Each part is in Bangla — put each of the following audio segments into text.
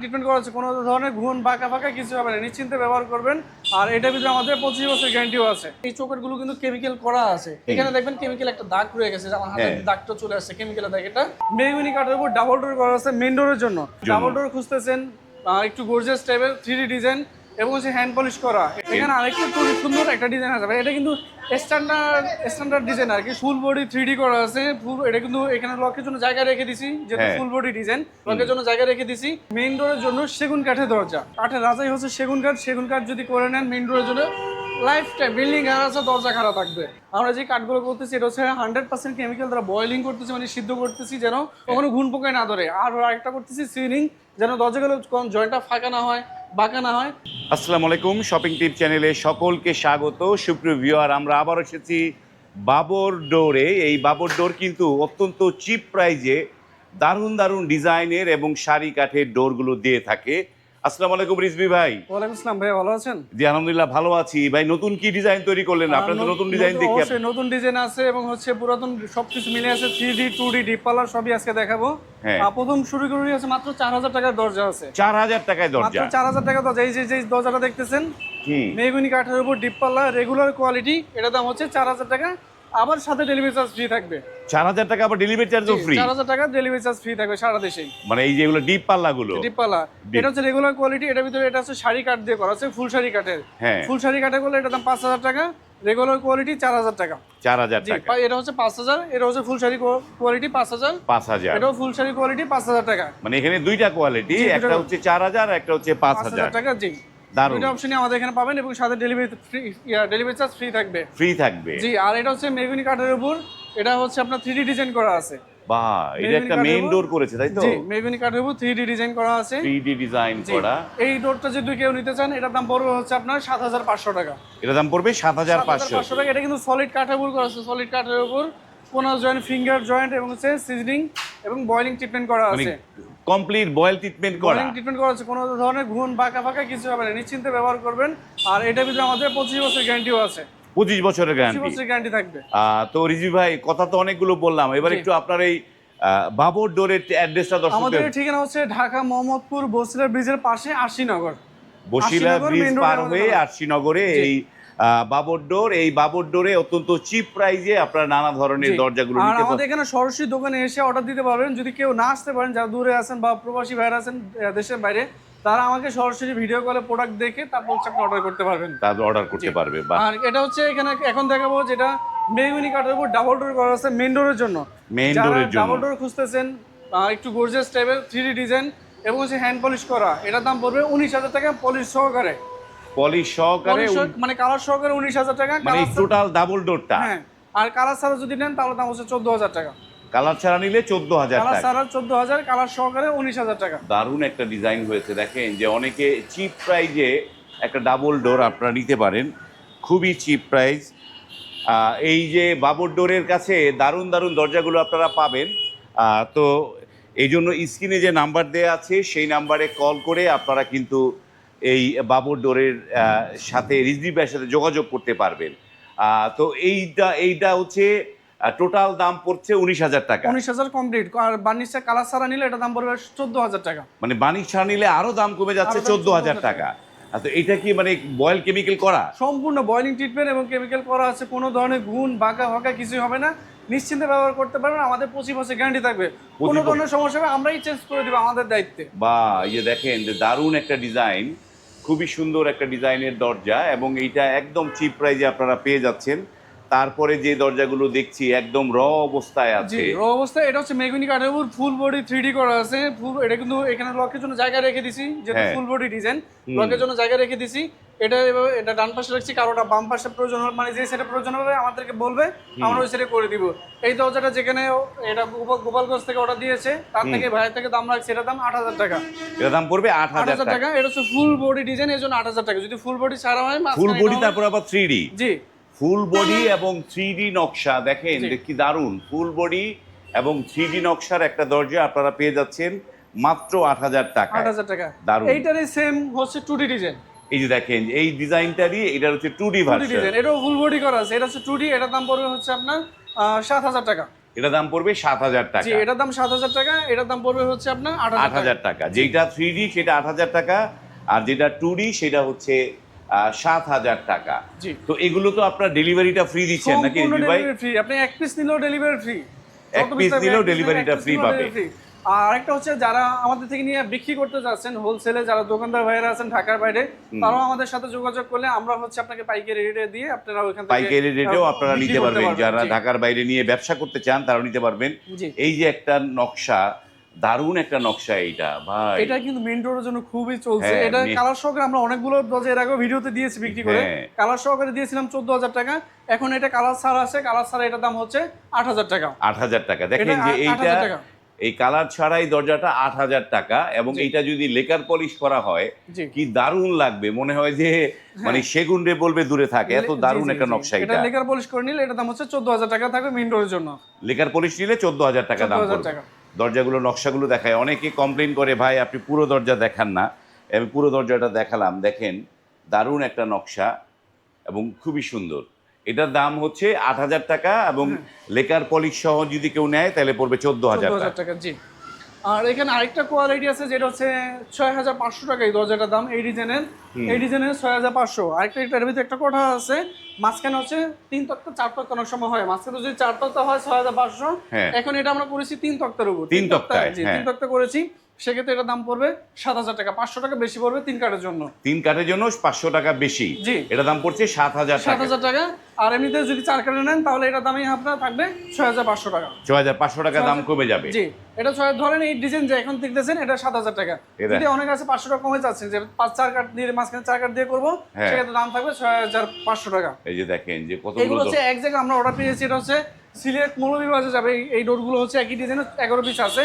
ট্রিটমেন্ট করা হচ্ছে, কোনো ধরনের ঘুণ বাঁকা ফাঁকা কিছু হবে না, নিশ্চিন্তে ব্যবহার করবেন। আর এটার ভিতরে আমাদের 25 বছর গ্যারান্টিও আছে। এই চোকারগুলো কিন্তু কেমিক্যাল করা আছে, এখানে দেখবেন কেমিক্যাল একটা দাগ রয়ে গেছে, আমার হাতে দাগটা চলে আসছে কেমিক্যালের দাগ। এটা মেহগনি কাঠের উপর ডাবল ডোর করা আছে মেইন ডোরের জন্য। ডাবল ডোর খুঁজতেছেন, একটু গর্জিয়াস টাইপের 3D ডিজাইন এবং হচ্ছে হ্যান্ড পলিশ করা। এখানে আরেকটু সুন্দর একটা ডিজাইন আছে, এটা কিন্তু স্ট্যান্ডার্ড ডিজাইন আর কি। ফুল বডি 3D করা আছে। এটা কিন্তু এখানে লকের জন্য জায়গা রেখে দিছি, যেহেতু ফুল বডি ডিজাইন, লকের জন্য জায়গা রেখে দিছি। মেইন ডোরের জন্য সেগুন কাঠের দরজা, কাঠের রাজাই হচ্ছে সেগুন কাঠ। সেগুন কাঠ যদি করে নেন মেইন ডোরের জন্য লাইফ টাইম বিল্ডিং আর আছে, দরজা খারাপ থাকবে। আমরা যে কাঠগুলো করতেছি এটা হচ্ছে 100% কেমিক্যাল দ্বারা বয়েলিং করতেছি, মানে সিদ্ধ করতেছি, যেন কখনো ঘুণ পোকায় না ধরে। আর আরেকটা করতেছি সিলিং, যেন দরজাগুলো জয়েন্টটা ফাঁকা না হয়, বাঁকা না হয়। আসসালামু আলাইকুম, শপিং টিপ চ্যানেলে সকলকে স্বাগত। সুপ্রিয় ভিউয়ার, আমরা আবার এসেছি বাবর ডোরে। এই বাবর ডোর কিন্তু অত্যন্ত চিপ প্রাইজে দারুণ দারুণ ডিজাইনের এবং সারি কাঠের ডোরগুলো দিয়ে থাকে। আসসালামু আলাইকুম রিজভি ভাই। ওয়ালাইকুম আসসালাম ভাই, ভালো আছেন? জি আলহামদুলিল্লাহ ভালো আছি ভাই। নতুন কি ডিজাইন তৈরি করলেন? আপনার তো নতুন ডিজাইন দেখি। অবশ্যই নতুন ডিজাইন আছে এবং হচ্ছে পুরাতন সবকিছু মিলে আছে, 3D 2D ডিপ পার্লার সবই আজকে দেখাবো। প্রথম শুরু করি আছে মাত্র 4000 টাকার দরজা আছে। 4000 টাকায় দরজা, মাত্র 4000 টাকা দরজা। এই যে দরজাটা দেখতেছেন মেহগনি কাঠের উপর ডিপ পার্লার, রেগুলার কোয়ালিটি, এটার দাম হচ্ছে 4000 টাকা। আবার সাথে ডেলিভারি চার্জ ফ্রি থাকবে। 4000 টাকা আবার ডেলিভারি চার্জও ফ্রি? 4000 টাকা ডেলিভারি চার্জ ফ্রি থাকবে সারা দেশেই। মানে এই যেগুলো ডিপ পাল্লাগুলো, ডিপ পাল্লা, এটা হচ্ছে রেগুলার কোয়ালিটি। এটার ভিতরে এটা হচ্ছে শাড়ি কাঠ দিয়ে করা আছে, ফুল শাড়ি কাঠের। ফুল শাড়ি কাঠের করলে এটার দাম 5000 টাকা, রেগুলার কোয়ালিটি 4000 টাকা। 4000 টাকা। এটা হচ্ছে 5000, এটা হচ্ছে ফুল শাড়ি কোয়ালিটি 5000। 5000, এটাও ফুল শাড়ি কোয়ালিটি 5000 টাকা। মানে এখানে দুইটা কোয়ালিটি, একটা হচ্ছে 4000, একটা হচ্ছে 5000 টাকা। জি, দুটো অপশনই আমাদের এখানে পাবেন এবং সাথে ডেলিভারি চার্জ ফ্রি থাকবে। জি, আর এটা হচ্ছে মেহগনি কাঠের উপর, এটা হচ্ছে আপনার 3D ডিজাইন করা আছে। বাহ, এটা একটা মেইন ডোর করেছে তাই তো? জি, মেহগনি কাঠের উপর 3D ডিজাইন করা আছে। 3D ডিজাইন করা। এই ডোরটা যদি কেউ নিতে চান এটার দাম পড়বে হচ্ছে আপনার 7500 টাকা। এটার দাম পড়বে 7500 টাকা। এটা কিন্তু সলিড কাঠের উপর করা আছে, সলিড কাঠের উপর কোনা জয়েন্ট, ফিঙ্গার জয়েন্ট এবং হচ্ছে সিজনিং এবং বয়েলিং ট্রিটমেন্ট করা আছে। কমপ্লিট বয়েল ট্রিটমেন্ট করা। বয়েলিং ট্রিটমেন্ট করা আছে, কোনো ধরনের ঘুণ বাঁকা ফাঁকা কিছু হবে না, নিশ্চিন্তে ব্যবহার করবেন। আর এটার ভিতরে আমাদের 25 বছর গ্যারান্টিও আছে। 25 বছরের গ্যারান্টি? 25 বছরের গ্যারান্টি থাকবে। তো রিজভি ভাই, কথা তো অনেকগুলো বললাম, এবার একটু আপনার এই বাবর ডোরের অ্যাড্রেসটা দর্শকদের। আমাদের ঠিকানা হচ্ছে ঢাকা মোহাম্মদপুর বসিলা ব্রিজের পাশে আরশিনগর। বসিলা ব্রিজ পার হয়ে আরশিনগরে এই বাবর ডোর। এই বাবর ডোরে অত্যন্ত চিপ প্রাইজে আপনারা নানা ধরনের দরজাগুলো নিতে পারেন। আমাদের এখানে সরাসরি দোকানে এসে অর্ডার দিতে পারবেন। যদি কেউ না আসতে পারেন, যারা দূরে আছেন বা প্রবাসী ভাইরা আছেন দেশের বাইরে, তারা আমাকে সরাসরি ভিডিও কলে প্রোডাক্ট দেখে তারপর হচ্ছে আপনি অর্ডার করতে পারবেন। তারপর অর্ডার করতে পারবে। আর এটা হচ্ছে এখানে এখন দেখাবো যেটা মেহগনি কাঠের উপর ডাবল ডোর করা আছে মেইন ডোরের জন্য। মেইন ডোরের জন্য ডাবল ডোর খুঁজতেছেন, একটু গর্জিয়াস টাইপের 3D ডিজাইন এবং হচ্ছে হ্যান্ড পলিশ করা, এটার দাম পড়বে 19000 টাকা পলিশ সহকারে। পলিশ সহকারে মানে কালার সহকারে 19000 টাকা, মানে টোটাল ডাবল ডোরটা। হ্যাঁ, আর কালার ছাড়া যদি নেন তাহলে দাম হচ্ছে 14000 টাকা। কালার ছাড়া নিলে 14000 টাকা। কালার ছাড়া 14000, কালার সহকারে 19000 টাকা। দারুণ একটা ডিজাইন হয়েছে, দেখেন যে অনেকে চিপ প্রাইজে একটা ডাবল ডোর আপনারা নিতে পারেন, খুবই চিপ প্রাইস। এই যে বাবর ডোরের কাছে দারুণ দারুণ দরজাগুলো আপনারা পাবেন। তো এই জন্য স্ক্রিনে যে নাম্বার দেওয়া আছে সেই নাম্বারে কল করে আপনারা কিন্তু এই বাবর ডোরের সাথে রিজভি ভাইয়ের সাথে যোগাযোগ করতে পারবেন। তো এইটা হচ্ছে টোটাল দাম পড়ছে 19000 টাকা। 19000 কমপ্লিট। আর বার্নিশটা কালার ছাড়া নিলে এটা দাম পড়বে 14000 টাকা। মানে বার্নিশ ছাড়া নিলে আরো দাম কমে যাচ্ছে 14000 টাকা। তো এটা কি মানে বয়েল কেমিক্যাল করা? সম্পূর্ণ বয়েলিং ট্রিটমেন্ট এবং কেমিক্যাল করা আছে, কোনো ধরনের ঘুণ বাঁকা ফাঁকা কিছুই হবে না, নিশ্চিন্তে ব্যবহার করতে পারবেন। আমাদের 25 বছর গ্যারান্টি থাকবে, কোনো ধরনের সমস্যা হবে আমরাই চেঞ্জ করে দিব আমাদের দায়িত্বে। বা এই যে দেখেন যে দারুণ একটা ডিজাইন, খুবই সুন্দর একটা ডিজাইনের দরজা এবং এইটা একদম চিপ প্রাইজে আপনারা পেয়ে যাচ্ছেন। তারপরে যে দরজাগুলো দেখছি একদম র অবস্থায় আছে। জি, র অবস্থায়। এটা হচ্ছে মেহগনি কাঠের উপর ফুল বডি 3D করা আছে। এটা কিন্তু এখানে লকের জন্য জায়গা রেখে দিছি, যেহেতু ফুল বডি ডিজাইন, লকের জন্য জায়গা রেখে দিছি। এটা ডান পাশে রাখছি, কারোটা বাম পাশে প্রয়োজন হবে, মানে যে সেটা প্রয়োজন হবে আমাদেরকে বলবে, আমরা ওই সেটা করে দিব। এই দরজাটা যেখানে এটা গোপালগঞ্জ থেকে অর্ডার দিয়েছে, তার থেকে ভাইয়ের থেকে দাম রাখছে, এটার দাম 8000 টাকা। এটার দাম পড়বে 8000 টাকা। এটা হচ্ছে ফুল বডি ডিজাইন, এর জন্য 8000 টাকা। যদি ফুল বডি ছাড়া হয়, ফুল বডি তারপর আবার 3D। জি, ফুল বডি এবং 3D নকশা, দেখেন কি দারুণ। ফুল বডি এবং 3D নকশার একটা দরজা আপনারা পেয়ে যাচ্ছেন মাত্র 8000 টাকা। 8000 টাকা। দারুণ। এইটারই সেম হচ্ছে 2D ডিজাইন। এই যে দেখেন এই ডিজাইনটারই, এটা হচ্ছে 2D ভার্সন। এটাও ফুল বডি করা আছে, এটা হচ্ছে 2D। এটার দাম পড়বে হচ্ছে আপনার 7000 টাকা। এটা দাম পড়বে 7,000 জি টাকা। এটার দাম 7,000 টাকা, এটার দাম পড়বে হচ্ছে আপনার 8,000 টাকা। যেটা 3D সেটা 8,000 টাকা, আর যেটা 2D সেটা হচ্ছে 7,000 টাকা। জি তো এগুলো তো আপনার ডেলিভারিটা ফ্রি দিচ্ছেন নাকি সম্পূর্ণ রিজভি ভাই? ডেলিভারি ফ্রি, আপনি এক পিস নিলেও ডেলিভারি ফ্রি, এক পিস নিলেও ডেলিভারিটা ফ্রি পাবে। আর আরেকটা হচ্ছে যারা আমাদের থেকে নিয়ে বিক্রি করতে যাচ্ছেন হোলসেলে, যারা দোকানদার ভাইয়েরা আছেন ঢাকার বাইরে, তারাও আমাদের সাথে যোগাযোগ করলে আমরা হচ্ছে আপনাকে পাইকারি রেটে দিয়ে আপনারা ওইখান থেকে পাইকারি রেটেও আপনারা বিক্রি নিতে করতে পারবেন। যারা জি। ঢাকার বাইরে নিয়ে ব্যবসা করতে চান তারাও নিতে পারবেন। জি এই যে একটা নকশা, দারুণ একটা নকশা এইটা ভাই। এটা কিন্তু মেইন ডোরের জন্য খুবই চলছে। হ্যাঁ, এটা কালার সহকারে আমরা অনেকগুলো এর আগেও ভিডিওতে দিয়েছি বিক্রি করে। হ্যাঁ। কালার সহকারে দিয়েছিলাম 14,000 টাকা, এখন এটা কালার ছাড়া আছে, কালার ছাড়া এটার দাম হচ্ছে 8,000 টাকা। 8,000 টাকা। দেখেন এটা যে 8,000 এইটা টাকা। এই কালার ছাড়াই দরজাটা 8,000 টাকা, এবং জি। এইটা যদি লেকার পলিশ করা হয় জি কি দারুণ লাগবে, মনে হয় যে মানে সেগুন রে বলবে দূরে থাকে, এত দারুণ একটা নকশা এটা এটা। লেকার পলিশ করে নিলে এটার দাম হচ্ছে 14,000 টাকা থাকবে মেইন ডোরের জন্য। লেকার পলিশ নিলে 14,000 টাকা দাম 14,000 পড়বে। টাকা। দরজাগুলো নকশাগুলো দেখায়, অনেকে কমপ্লেইন করে ভাই আপনি পুরো দরজা দেখান না। আমি পুরো দরজাটা দেখালাম, দেখেন দারুণ একটা নকশা এবং খুবই সুন্দর। এটার দাম হচ্ছে 8,000 টাকা, এবং লেকার পলিশ সহ যদি কেউ নেয় তাহলে পড়বে 14,000 টাকা। 14,000 টাকা জি। আর এখানে আরেকটা কোয়ালিটি আছে যেটা হচ্ছে 6,500 টাকা এই দরজাটার দাম, এই ডিজাইনের 6,500। আরেকটা এটার ভিতরে একটা কথা আছে, মাঝখানে হচ্ছে 3 তক্তা 4 তক্তা অনেক সময় হয়, মাঝখানে যদি 4 তক্তা হয় 6,500। হ্যাঁ। এখন এটা আমরা করেছি 3 তক্তার উপর, 3 তক্তায়, জি হ্যাঁ। 3 তক্তা করেছি, সেক্ষেত্রে এটা দাম পড়বে 7,000 টাকা, 500 টাকা বেশি পড়বে 3 কাঠের জন্য। 3 কাঠের জন্য 500 টাকা বেশি। জি। এটা দাম পড়ছে 7,000 টাকা। 7,000 টাকা। আর এমনিতে যদি 4 কাঠে নেন তাহলে এটা দামই আপনার থাকবে 6,500 টাকা। 6,500 টাকা দাম কমে যাবে। জি এটা 6 ধরেন এই ডিজাইন যে এখন দেখতেছেন এটা 7,000 টাকা, এটা- যদি অনেক আছে 500 টাকা কমে যাচ্ছে যে 4 কাঠ দিয়ে মাঝখানে 4 কাঠ দিয়ে করবো, হ্যাঁ। সেক্ষেত্রে দাম থাকবে 6,500 টাকা। এই যে দেখেন যে এগুলো কতগুলো হচ্ছে এক জায়গায় আমরা অর্ডার পেয়েছি, এটা হচ্ছে সিলেট মৌলভীবাজার যাবে। এই ডোরগুলো হচ্ছে একই ডিজাইনের 11 পিস আছে,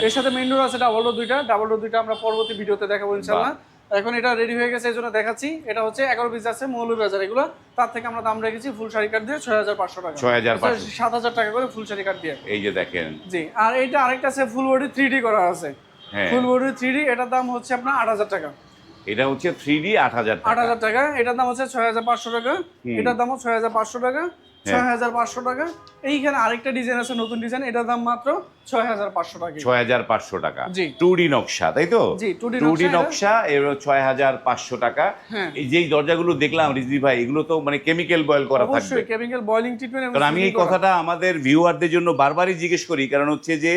এর সাথে মেইন ডোর আছে ডাবল ডোর দুইটা আমরা পরবর্তী ভিডিওতে দেখাবো ইনশাআল্লাহ। এখন এটা রেডি হয়ে গেছে এই জন্য দেখাচ্ছি। এটা হচ্ছে 11 পিস আছে মৌলভীবাজার, এগুলো তার থেকে আমরা দাম রেখেছি ফুল শাড়ি কাঠ দিয়ে 6,500 টাকা, 6,500 7,000 টাকা করে ফুল শাড়ি কাঠ দিয়ে। এই যে দেখেন। জি আর এইটা আরেকটা আছে ফুল বডি 3D করা আছে, হ্যাঁ। ফুল বডি 3D, এটার দাম হচ্ছে আপনার 8,000 টাকা। এটা হচ্ছে 3D 8,000 টাকা। 8,000 টাকা, এটার দাম হচ্ছে 6,500 টাকা, এটার দামও 6,500 টাকা, 6,500 টাকা। এইখানে আরেকটা ডিজাইন আছে নতুন ডিজাইন, এটার দাম মাত্র 6,500 টাকা। 6,500 টাকা। জি। 2D নকশা, তাই তো? জি, 2D 2D নকশা, নকশা এর 6,500 টাকা। হ্যাঁ। এই যেই দরজাগুলো দেখলাম রিজভি ভাই, এগুলো তো মানে কেমিক্যাল বয়েল করা থাকবে। অবশ্যই কেমিক্যাল বয়লিং ট্রিটমেন্ট। কারণ আমি এই কথাটা আমাদের ভিউয়ারদের জন্য বারবারই জিজ্ঞেস করি, কারণ হচ্ছে যে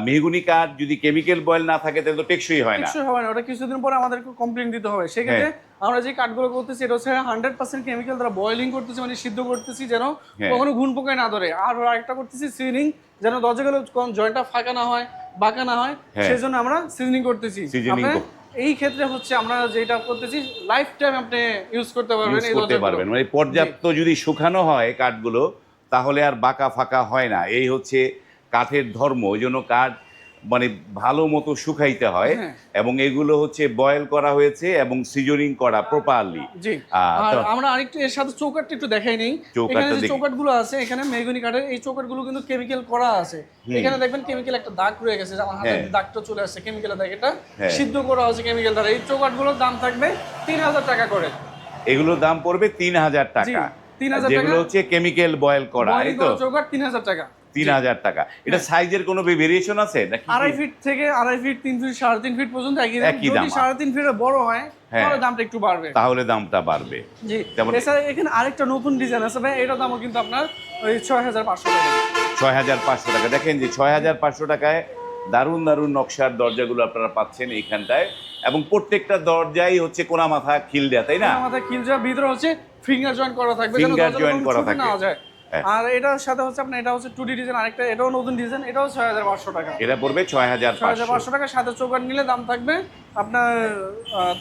মেহগুনি কাঠ যদি কেমিক্যাল বয়েল না থাকে তাহলে তো টেকসই হয় না। কিছু হবে না, ওটা কিছুদিন পরে আমাদেরকে কমপ্লেইন দিতে হবে। সেক্ষেত্রে আমরা যে কাঠগুলো করতেছি এটা হচ্ছে 100% কেমিক্যাল দ্বারা বয়লিং করতেছি, মানে সিদ্ধ করতেছি যেন কখনো ঘুণ পোকায় না ধরে। আর আরেকটা করতেছি সিজনিং, যেন দরজাগুলো কোন জয়েন্টটা ফাঁকা না হয়, বাঁকা না হয়, সেজন্য আমরা সিজনিং করতেছি। Seasoning এই ক্ষেত্রে হচ্ছে আমরা যেটা করতেছি লাইফ টাইম আপনি ইউজ করতে পারবেন, এই করতে পারবেন। মানে পর্যাপ্ত যদি শুকানো হয় কাঠগুলো তাহলে আর বাঁকা ফাঁকা হয় না। এই হচ্ছে কাঠের ধর্ম। ওই জন্য কাঠ মানে ভালো মতো শুকাইতে হয়, এবং এগুলো হচ্ছে বয়েল করা হয়েছে এবং সিজনিং করা প্রপারলি। জি। আর আমরা আরেকটু এর সাথে চৌকাঠটা একটু দেখাই নেই। এখানে যে চৌকাঠগুলো আছে, এখানে মেহগনি কাঠের এই চৌকাঠগুলো কিন্তু কেমিক্যাল করা আছে। এখানে দেখবেন কেমিক্যাল একটা দাগ রয়ে গেছে, আমার হাতে দাগটা চলে আসছে কেমিক্যালের দাগ, এটা সিদ্ধ করা হয়েছে কেমিক্যাল দ্বারা। এই চৌকাঠগুলোর দাম থাকবে 3,000 টাকা করে। এগুলোর দাম পড়বে 3,000 টাকা, 3,000 টাকা। যেগুলো হচ্ছে কেমিক্যাল বয়েল করা। এই তো চৌকাঠ 3,000 টাকা। 3,000 টাকা। এটা সাইজের কোনো ভেরিয়েশন আছে নাকি? 2.5 ফিট থেকে 2.5 ফিট, 3 ফিট, 3.5 ফিট পর্যন্ত একই দাম। যদি 3.5 ফিটের বড় হয় তাহলে দামটা একটু বাড়বে। তাহলে দামটা বাড়বে। জি। এছাড়া এখানে আরেকটা নতুন ডিজাইন আছে ভাই, এটার দামও কিন্তু আপনার ওই 6,500 টাকা। 6,500 টাকা। দেখেন যে 6,500 টাকায় দারুণ দারুণ নকশার দরজাগুলো আপনারা পাচ্ছেন এইখানটায়, এবং প্রত্যেকটা দরজাই হচ্ছে কোনা মাথা খিল দেয়া, তাই না? কোনা মাথা খিল দেওয়া, ভিতরে হচ্ছে ফিঙ্গার জয়েন্ট করা থাকবে, যেন ফিঙ্গার দরজাটা জয়েন্ট করা ছুটে থাকে। না যায়। আর এটার সাথে হচ্ছে আপনার এটা হচ্ছে 2D ডিজাইন, আরেকটা এটাও নতুন ডিজাইন, এটাও 6,500 টাকা। এটা পড়বে 6,500। 6,500 টাকা। সাথে চৌকাঠ নিলে দাম থাকবে আপনার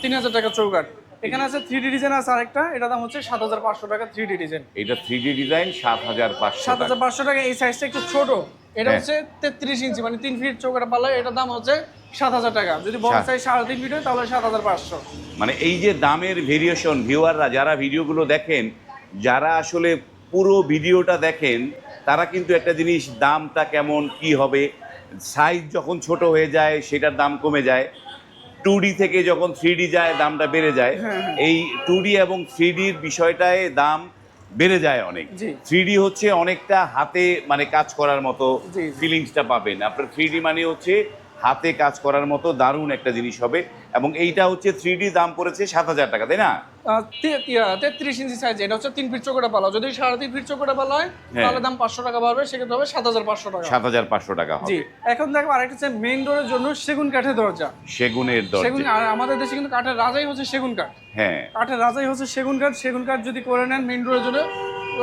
3,000 টাকা চৌকাঠ। এখানে আছে 3D ডিজাইন আছে আরেকটা, এটা দাম হচ্ছে 7,500 টাকা 3D ডিজাইন। এটা 3D ডিজাইন 7,500 টাকা। 7,500 টাকা। এই সাইজটা একটু ছোট, এটা হচ্ছে 33 ইঞ্চি, মানে 3 ফিট চৌকাঠ পাল্লা, এটার দাম হচ্ছে 7,000 টাকা। যদি বড় সাইজ 3.5 ফিট হয় তাহলে 7,500। মানে এই যে দামের ভেরিয়েশন, ভিউয়াররা যারা ভিডিওগুলো দেখেন, যারা আসলে পুরো ভিডিওটা দেখেন, তারা কিন্তু একটা জিনিস, দামটা কেমন কি হবে, সাইজ যখন ছোট হয়ে যায় সেটার দাম কমে যায়, 2D থেকে যখন 3D যায় দামটা বেড়ে যায়। এই 2D এবং 3Dর বিষয়টায় দাম বেড়ে যায় অনেক। জি। 3D হচ্ছে অনেকটা হাতে মানে কাজ করার মতো জি। ফিলিংসটা পাবেন আপনার। 3D মানে হচ্ছে হাতে কাজ করার মতো দারুণ একটা জিনিস হবে। এবং এইটা হচ্ছে 3D দাম পড়েছে 7,000 টাকা, তাই না? 33 ইঞ্চি সাইজ, এটা হচ্ছে 3 ফিট চৌকাটা পালা। যদি 3.5 ফিট চৌকাটা পালা হয় হ্যাঁ। তাহলে দাম 500 টাকা বাড়বে, সেক্ষেত্রে হবে 7,500 টাকা। 7,500 টাকা জি। হবে। এখন দেখো আরেকটা হচ্ছে মেইন ডোরের জন্য সেগুন কাঠের দরজা। সেগুনের সেগুন, দরজা। আর আমাদের দেশে কিন্তু কাঠের রাজাই হচ্ছে সেগুন কাঠ। হ্যাঁ। কাঠের রাজাই হচ্ছে সেগুন কাঠ। সেগুন কাঠ যদি করে নেন মেইন ডোরের জন্য,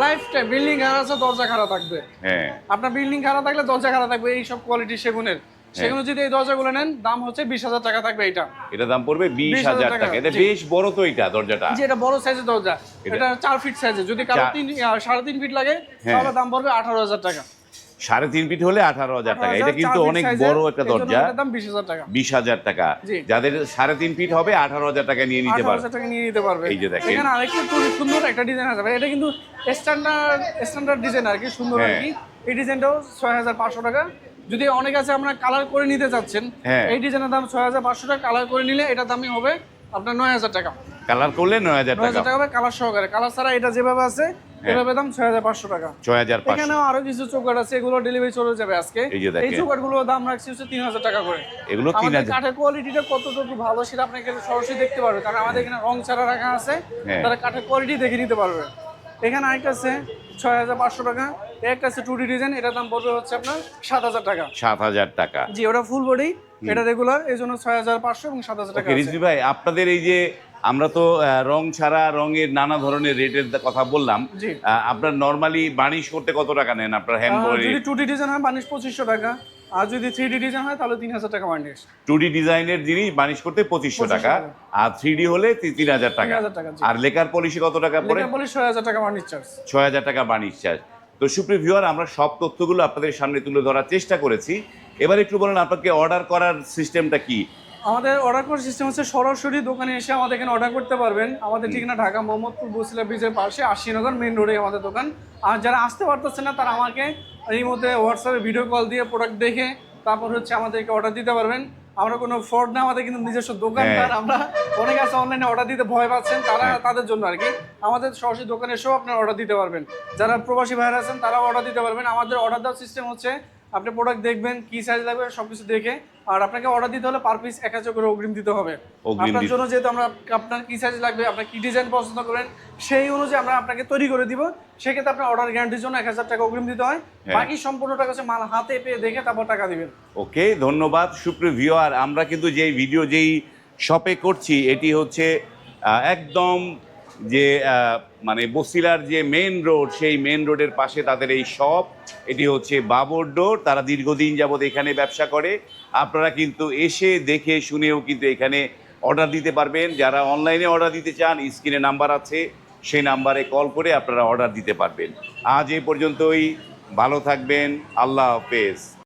লাইফ টাইম বিল্ডিং খারাপ আছে দরজা খারাপ থাকবে। হ্যাঁ। আপনার বিল্ডিং খারাপ থাকলে দরজা খারাপ থাকবে, এই সব কোয়ালিটি সেগুনের। সেগুলো যদি এই দরজাগুলো নেন দাম হচ্ছে 20,000 টাকা থাকবে। এটা দাম পড়বে 20,000 টাকা। এটা জি। বেশ বড় তো এটা দরজাটা। যে এটা বড় সাইজের দরজা, এটা 4 ফিট সাইজে। যদি কারো 3.5 ফিট লাগে তাহলে দাম পড়বে 18,000 টাকা। 3.5 ফিট হলে 18,000 টাকা। এটা কিন্তু অনেক বড় একটা দরজা। এটার দাম 20,000 টাকা। 20,000 টাকা। জি। যাদের 3.5 ফিট হবে 18,000 টাকা নিয়ে নিতে পারবে। 18,000 টাকা নিয়ে নিতে পারবে। এই যে দেখেন। এখানে আরেকটা সুন্দর একটা ডিজাইন আছে, এটা কিন্তু স্ট্যান্ডার্ড ডিজাইন আর কি, সুন্দর আর কি। এই ডিজাইনটাও 6,500 টাকা। যদি অনেক আছে আমরা কালার করে নিতে চাচ্ছেন, এই ডিজাইনের দাম 6,500 টাকা। কালার করে নিলে এটার দামই হবে আপনার 9,000 টাকা। কালার করলে 9,000 টাকা। 9,000 টাকা হবে কালার সহকারে। কালার ছাড়া এটা যেভাবে আছে এভাবে দাম 6,500 টাকা। 6,500। এখানেও আরো কিছু চৌকাঠ আছে, এগুলো ডেলিভারি চলে যাবে আজকে। এই যে দেখেন। এই চৌকাঠগুলোর দাম রাখছি হচ্ছে 3,000 টাকা করে। এগুলো আমাদের 3,000। কাঠের কোয়ালিটিটা কতটুকু ভালো সেটা আপনাকে সরাসরি দেখতে পারবে, কারণ আমাদের এখানে রং ছাড়া রাখা আছে। তারা কাঠের কোয়ালিটি দেখে নিতে পারবে। এখানে আরেকটা আছে 6,500 টাকা। একটা আছে 2D ডিজাইন, এটার দাম পড়বে হচ্ছে আপনার 7,000 টাকা। 7,000 টাকা। জি, ওটা ফুল বডি, এটা রেগুলার, এই জন্য 6,500 এবং 7,000 টাকা আছে। রিজভি ভাই, আপনাদের এই যে আমরা তো রং ছাড়া রঙের নানা ধরনের রেটের কথা বললাম। জি। আপনার নরমালি বার্নিশ করতে কত টাকা নেন আপনার হ্যান্ড যদি 2D ডিজাইন হয় বার্নিশ 2,500 টাকা, আর যদি 3D ডিজাইন হয় তাহলে 3,000 টাকা বার্নিশ। 2D ডিজাইনের জিনিস বার্নিশ করতে 2,500 টাকা, আর 3D হলে 3,000 টাকা। 3,000 টাকা। জি। আর লেকার পলিশে কত টাকা পড়ে? লেকার পলিশ 6,000 টাকা বার্নিশ চার্জ। 6,000 টাকা বার্নিশ চার্জ। তো সুপ্রিয় ভিউয়ার, আমরা সব তথ্যগুলো আপনাদের সামনে তুলে ধরার চেষ্টা করেছি। এবার একটু বলেন আপনাকে অর্ডার করার সিস্টেমটা কি? আমাদের অর্ডার করার সিস্টেম হচ্ছে সরাসরি দোকানে এসে আমাদের এখানে অর্ডার করতে পারবেন। আমাদের ঠিকানা ঢাকা মোহাম্মদপুর বসিলা ব্রিজের পাশে, আশিনগর মেইন রোডে আমাদের দোকান। আর যারা আসতে পারতেছে না তারা আমাকে এই মধ্যে হোয়াটসঅ্যাপে ভিডিও কল দিয়ে প্রোডাক্ট দেখে তারপর হচ্ছে আমাদেরকে অর্ডার দিতে পারবেন। আমরা কোনো ফ্রড না, আমাদের কিন্তু নিজস্ব দোকানদার। আমরা অনেক আছে অনলাইনে অর্ডার দিতে ভয় পাচ্ছেন, তারা তাদের জন্য আর কি। আমাদের সরাসরি দোকানে এসেও আপনারা অর্ডার দিতে পারবেন। যারা প্রবাসী ভাইরা আছেন তারাও অর্ডার দিতে পারবেন। আমাদের অর্ডার দেওয়ার সিস্টেম হচ্ছে আপনি প্রোডাক্ট দেখবেন কি সাইজ লাগবে সবকিছু দেখে, আর আপনাকে অর্ডার দিতে হলে পার পিস 1,000 করে অগ্রিম দিতে হবে। আপনার জন্য যেহেতু আমরা আপনার কি সাইজ লাগবে, আপনার কি ডিজাইন পছন্দ করেন সেই অনুযায়ী আমরা আপনাকে তৈরি করে দিব। সেক্ষেত্রে আপনার অর্ডার গ্যারান্টির জন্য 1,000 টাকা অগ্রিম দিতে হয়। বাকি সম্পূর্ণ টাকা হচ্ছে মাল হাতে পেয়ে দেখে তারপর টাকা দিবেন। ওকে, ধন্যবাদ সুপ্রিয় ভিউয়ার। আমরা কিন্তু যেই ভিডিও যেই শপে করছি এটি হচ্ছে একদম যে মানে বসিলার যে মেন রোড, সেই মেন রোডের পাশে তাদের এই শপ। এটি হচ্ছে বাবর ডোর। তারা দীর্ঘদিন যাবৎ এখানে ব্যবসা করে। আপনারা কিন্তু এসে দেখে শুনেও কিন্তু এখানে অর্ডার দিতে পারবেন। যারা অনলাইনে অর্ডার দিতে চান, স্ক্রিনে নাম্বার আছে, সেই নাম্বারে কল করে আপনারা অর্ডার দিতে পারবেন। আজ এই পর্যন্তই, ভালো থাকবেন, আল্লাহ হাফেজ।